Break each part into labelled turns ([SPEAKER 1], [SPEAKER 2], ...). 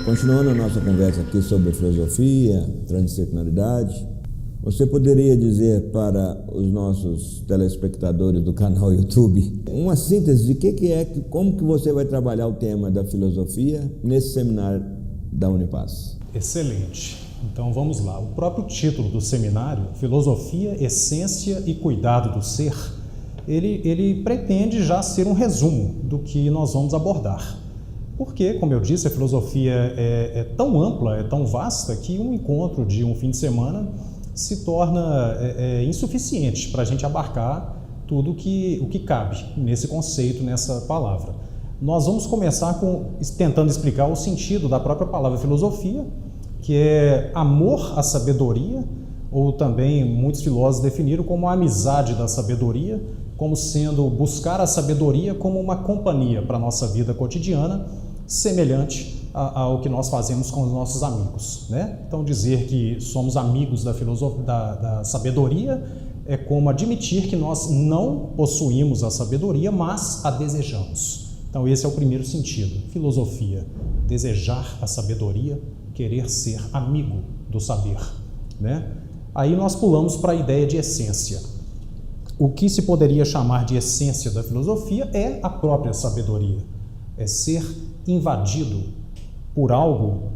[SPEAKER 1] Continuando a nossa conversa aqui sobre filosofia, transdisciplinaridade, você poderia dizer para os nossos telespectadores do canal YouTube uma síntese de como que você vai trabalhar o tema da filosofia nesse seminário da Unipaz?
[SPEAKER 2] Excelente. Então vamos lá. O próprio título do seminário, Filosofia, Essência e Cuidado do Ser, ele pretende já ser um resumo do que nós vamos abordar. Porque, como eu disse, a filosofia é tão ampla, é tão vasta, que um encontro de um fim de semana se torna insuficiente para a gente abarcar tudo o que cabe nesse conceito, nessa palavra. Nós vamos começar tentando explicar o sentido da própria palavra filosofia, que é amor à sabedoria, ou também muitos filósofos definiram como a amizade da sabedoria, como sendo buscar a sabedoria como uma companhia para a nossa vida cotidiana, semelhante ao que nós fazemos com os nossos amigos, né? Então, dizer que somos amigos da sabedoria é como admitir que nós não possuímos a sabedoria, mas a desejamos. Então, esse é o primeiro sentido. Filosofia, desejar a sabedoria, querer ser amigo do saber, né? Aí nós pulamos para a ideia de essência. O que se poderia chamar de essência da filosofia é a própria sabedoria. É ser invadido por algo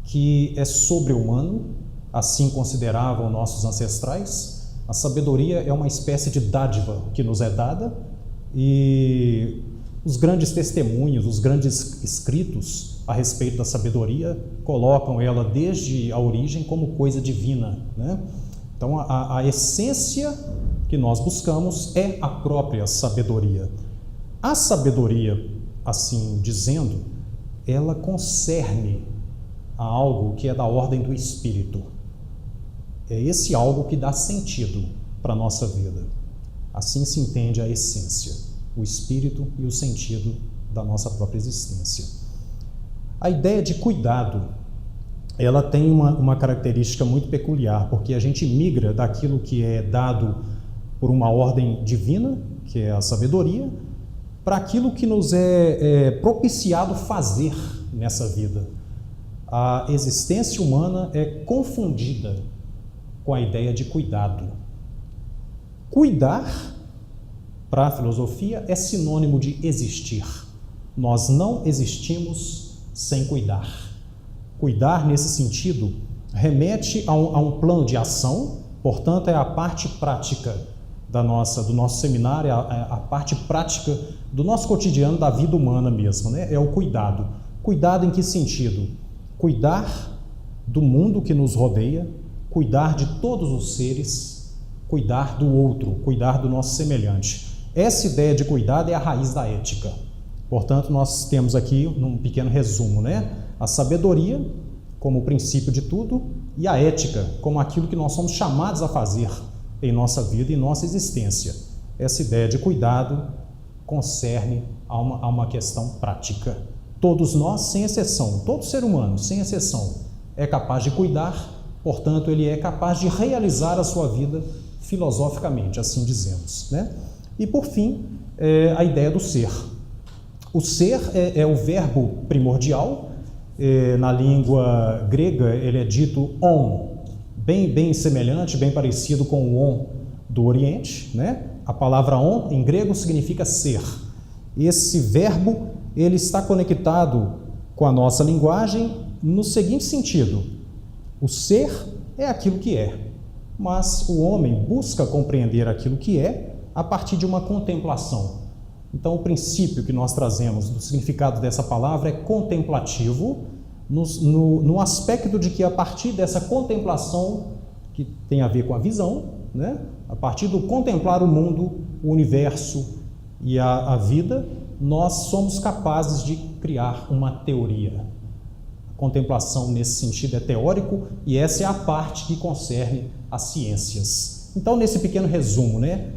[SPEAKER 2] que é sobre-humano, assim consideravam nossos ancestrais. A sabedoria é uma espécie de dádiva que nos é dada, e os grandes testemunhos, os grandes escritos a respeito da sabedoria colocam ela desde a origem como coisa divina, né? Então a essência que nós buscamos é a própria sabedoria. A sabedoria, assim dizendo, ela concerne a algo que é da ordem do espírito. É esse algo que dá sentido para a nossa vida. Assim se entende a essência, o espírito e o sentido da nossa própria existência. A ideia de cuidado, ela tem uma característica muito peculiar, porque a gente migra daquilo que é dado por uma ordem divina, que é a sabedoria, para aquilo que nos é propiciado fazer nessa vida. A existência humana é confundida com a ideia de cuidado. Cuidar, para a filosofia, é sinônimo de existir. Nós não existimos sem cuidar. Cuidar, nesse sentido, remete a um plano de ação, portanto, é a parte prática do nosso seminário, a parte prática do nosso cotidiano, da vida humana mesmo, né? É o cuidado. Cuidado em que sentido? Cuidar do mundo que nos rodeia, cuidar de todos os seres, cuidar do outro, cuidar do nosso semelhante. Essa ideia de cuidado é a raiz da ética. Portanto, nós temos aqui um pequeno resumo, né? A sabedoria como o princípio de tudo e a ética como aquilo que nós somos chamados a fazer em nossa vida e nossa existência. Essa ideia de cuidado concerne a uma questão prática. Todos nós, sem exceção, todo ser humano, sem exceção, é capaz de cuidar, portanto, ele é capaz de realizar a sua vida filosoficamente, assim dizemos, né? E, por fim, a ideia do ser. O ser é o verbo primordial. Na língua grega, ele é dito on, bem semelhante, bem parecido com o on do Oriente, né? A palavra on, em grego, significa ser. Esse verbo, ele está conectado com a nossa linguagem no seguinte sentido: o ser é aquilo que é, mas o homem busca compreender aquilo que é a partir de uma contemplação. Então, o princípio que nós trazemos do significado dessa palavra é contemplativo, no aspecto de que, a partir dessa contemplação, que tem a ver com a visão, né? A partir do contemplar o mundo, o universo e a vida, nós somos capazes de criar uma teoria. A contemplação, nesse sentido, é teórico, e essa é a parte que concerne as ciências. Então, nesse pequeno resumo, né?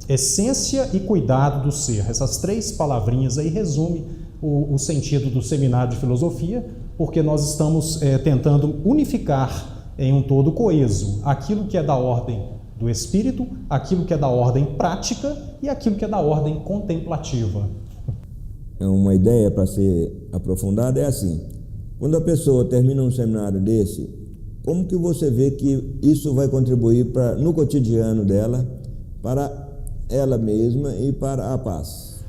[SPEAKER 2] Essência e cuidado do ser. Essas três palavrinhas aí resume o sentido do seminário de filosofia, porque nós estamos tentando unificar em um todo coeso aquilo que é da ordem do espírito, aquilo que é da ordem prática e aquilo que é da ordem contemplativa.
[SPEAKER 1] Uma ideia para ser aprofundada é assim: Quando a pessoa termina um seminário desse, como que você vê que isso vai contribuir no cotidiano dela, para ela mesma e para a paz?